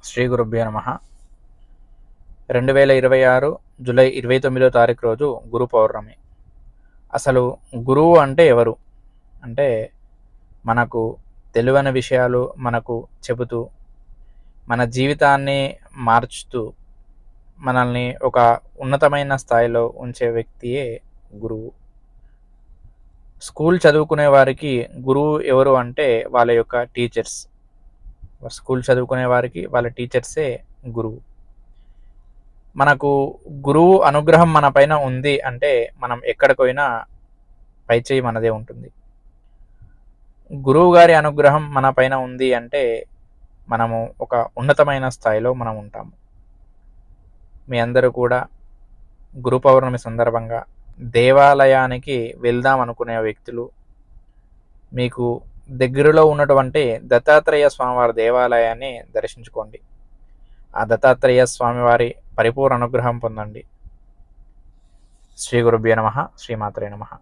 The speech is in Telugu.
శ్రీ గురుభ్యో నమ. 2026 జూలై 29వ తారీఖు రోజు గురు పౌర్ణమి. అసలు గురువు అంటే ఎవరు అంటే, మనకు తెలియని విషయాలు మనకు చెబుతూ, మన జీవితాన్ని మార్చుతూ, మనల్ని ఒక ఉన్నతమైన స్థాయిలో ఉంచే వ్యక్తియే గురువు. స్కూల్ చదువుకునే వారికి గురువు ఎవరు అంటే వాళ్ళ యొక్క టీచర్స్. స్కూల్ చదువుకునే వారికి వాళ్ళ టీచర్సే గురువు. మనకు గురువు అనుగ్రహం మన పైన ఉంది అంటే మనం ఎక్కడికైనా పైచేయి మనదే ఉంటుంది. గురువు గారి అనుగ్రహం మన పైన ఉంది అంటే మనము ఒక ఉన్నతమైన స్థాయిలో మనం ఉంటాము. మీ అందరూ కూడా గురు పౌర్ణమి సందర్భంగా దేవాలయానికి వెళ్దాం అనుకునే వ్యక్తులు, మీకు దగ్గరలో ఉన్నటువంటి దత్తాత్రేయ స్వామివారి దేవాలయాన్ని దర్శించుకోండి. ఆ దత్తాత్రేయ స్వామివారి పరిపూర్ణ అనుగ్రహం పొందండి. శ్రీ గురుభ్యో నమః. శ్రీమాత్రే నమః.